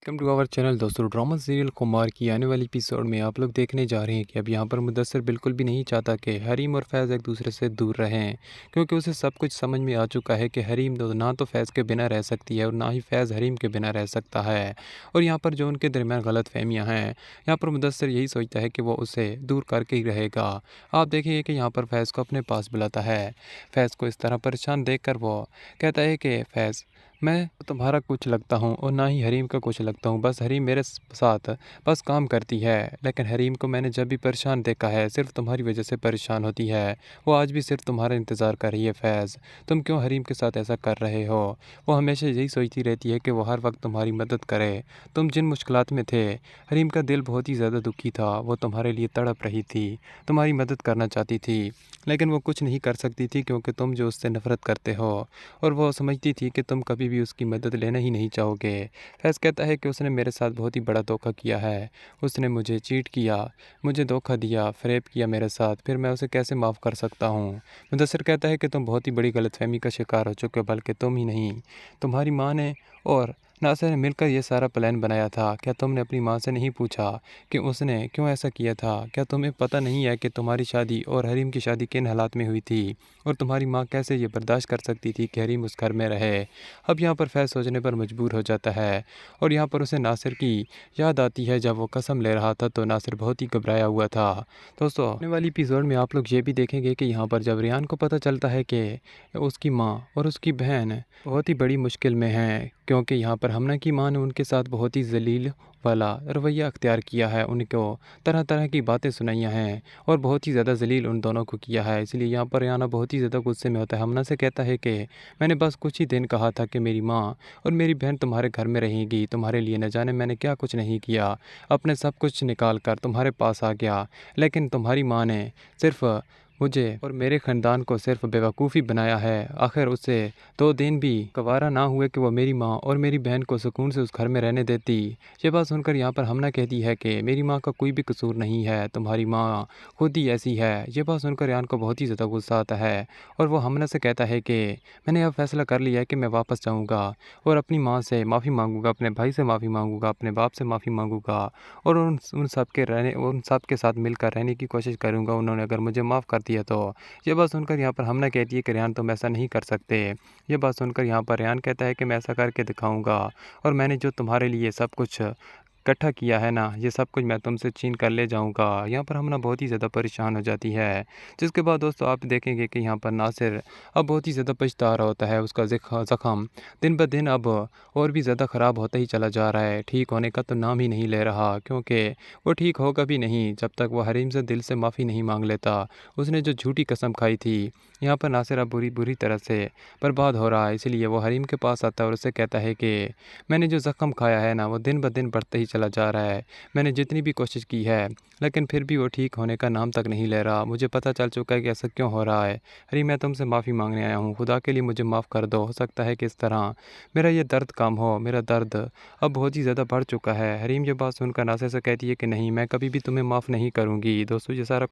Welcome to our channel दोस्तों। Drama serial Kumar की आने वाली एपिसोड में आप लोग देखने जा रहे हैं कि अब यहाँ पर मुदस्सिर बिल्कुल भी नहीं चाहता कि हरीम और फैज़ एक दूसरे से दूर रहें, क्योंकि उसे सब कुछ समझ में आ चुका है कि हरीम ना तो फैज़ के बिना रह सकती है और ना ही फैज़ हरीम के बिना रह सकता है। और यहाँ पर जो उनके दरमियान गलत फहमियाँ हैं, यहाँ पर मुदस्सिर यही सोचता है कि वो उसे दूर करके ही रहेगा। आप देखिए कि यहाँ पर फैज़ को अपने पास बुलाता है। फैज़ को इस तरह परेशान देख कर वो कहता है कि फैज़, मैं तुम्हारा कुछ लगता हूँ और ना ही हरीम का कुछ लगता हूँ। बस हरीम मेरे साथ बस काम करती है, लेकिन हरीम को मैंने जब भी परेशान देखा है सिर्फ तुम्हारी वजह से परेशान होती है। वो आज भी सिर्फ तुम्हारा इंतज़ार कर रही है। फैज़, तुम क्यों हरीम के साथ ऐसा कर रहे हो? वो हमेशा यही सोचती रहती है कि वो हर वक्त तुम्हारी मदद करे। तुम जिन मुश्किलात में थे, हरीम का दिल बहुत ही ज़्यादा दुखी था। वो तुम्हारे लिए तड़प रही थी, तुम्हारी मदद करना चाहती थी, लेकिन वो कुछ नहीं कर सकती थी क्योंकि तुम जो उससे नफ़रत करते हो, और वो समझती थी कि तुम कभी भी उसकी मदद लेना ही नहीं चाहोगे। फैज़ कहता है कि उसने मेरे साथ बहुत ही बड़ा धोखा किया है। उसने मुझे चीट किया, मुझे धोखा दिया, फ़रेब किया मेरे साथ, फिर मैं उसे कैसे माफ़ कर सकता हूँ? मुदस्सिर कहता है कि तुम बहुत ही बड़ी गलतफ़हमी का शिकार हो चुके हो, बल्कि तुम ही नहीं, तुम्हारी माँ ने और नासिर ने मिलकर ये सारा प्लान बनाया था। क्या तुमने अपनी माँ से नहीं पूछा कि उसने क्यों ऐसा किया था? क्या तुम्हें पता नहीं है कि तुम्हारी शादी और हरीम की शादी किन हालात में हुई थी, और तुम्हारी माँ कैसे ये बर्दाश्त कर सकती थी कि हरीम उस घर में रहे? अब यहाँ पर फैज़ सोचने पर मजबूर हो जाता है, और यहाँ पर उसे नासिर की याद आती है। जब वो कसम ले रहा था तो नासिर बहुत ही घबराया हुआ था। दोस्तों, आने वाली एपिसोड में आप लोग ये भी देखेंगे कि यहाँ पर जब रियान को पता चलता है कि उसकी माँ और उसकी बहन बहुत ही बड़ी मुश्किल में हैं, क्योंकि यहाँ पर हमना की माँ ने उनके साथ बहुत ही जलील वाला रवैया अख्तियार किया है, उनको तरह तरह की बातें सुनाइयाँ हैं और बहुत ही ज़्यादा जलील उन दोनों को किया है। इसलिए यहाँ पर रियाना बहुत ही ज़्यादा गुस्से में होता है। हमना से कहता है कि मैंने बस कुछ ही दिन कहा था कि मेरी माँ और मेरी बहन तुम्हारे घर में रहेंगी, तुम्हारे लिए न जाने मैंने क्या कुछ नहीं किया, अपने सब कुछ निकाल कर तुम्हारे पास आ गया, लेकिन तुम्हारी माँ ने सिर्फ मुझे और मेरे ख़ानदान को सिर्फ बेवकूफ़ी बनाया है। आखिर उसे 2 दिन भी गवारा ना हुए कि वो मेरी माँ और मेरी बहन को सुकून से उस घर में रहने देती। ये बात सुनकर यहाँ पर हमना कहती है कि मेरी माँ का कोई भी कसूर नहीं है, तुम्हारी माँ खुद ही ऐसी है। ये बात सुनकर रियान को बहुत ही ज़्यादा गुस्सा आता है, और वो हमना से कहता है कि मैंने अब फैसला कर लिया है कि मैं वापस जाऊँगा और अपनी माँ से माफ़ी मांगूँगा, अपने भाई से माफ़ी मांगूँगा, अपने बाप से माफ़ी मांगूँगा, और उन सब के साथ मिलकर रहने की कोशिश करूँगा, उन्होंने अगर मुझे माफ़ कर दिया तो। ये बात सुनकर यहाँ पर हमना कहती है कि रेहान तुम ऐसा नहीं कर सकते। ये बात सुनकर यहाँ पर रेहान कहता है कि मैं ऐसा करके दिखाऊँगा, और मैंने जो तुम्हारे लिए सब कुछ इकट्ठा किया है ना, ये सब कुछ मैं तुमसे छीन कर ले जाऊँगा। यहाँ पर हमना बहुत ही ज़्यादा परेशान हो जाती है। जिसके बाद दोस्तों आप देखेंगे कि यहाँ पर नासिर अब बहुत ही ज़्यादा पछता रहा होता है। उसका ज़ख्म दिन ब दिन अब और भी ज़्यादा ख़राब होता ही चला जा रहा है। ठीक होने का तो नाम ही नहीं ले रहा, क्योंकि वो ठीक होगा भी नहीं जब तक वो हरीम से दिल से माफ़ी नहीं मांग लेता। उसने जो झूठी कसम खाई थी, यहाँ पर नासिर अब बुरी बुरी तरह से बर्बाद हो रहा है। इसलिए वो हरीम के पास आता है और उससे कहता है कि मैंने जो ज़ख्म खाया है ना, वो दिन ब दिन बढ़ते ही चला जा रहा है। मैंने जितनी भी कोशिश की है, लेकिन फिर भी वो ठीक होने का नाम तक नहीं ले रहा। मुझे पता चल चुका है कि ऐसा क्यों हो रहा है। हरीम, मैं तुमसे माफ़ी मांगने आया हूँ, खुदा के लिए मुझे माफ़ कर दो। हो सकता है कि इस तरह मेरा ये दर्द कम हो। मेरा दर्द अब बहुत ही ज़्यादा बढ़ चुका है। हरीम ये बात सुनकर नासिर से कहती है कि नहीं, मैं कभी भी तुम्हें माफ़ नहीं करूँगी। दोस्तों, ये सारा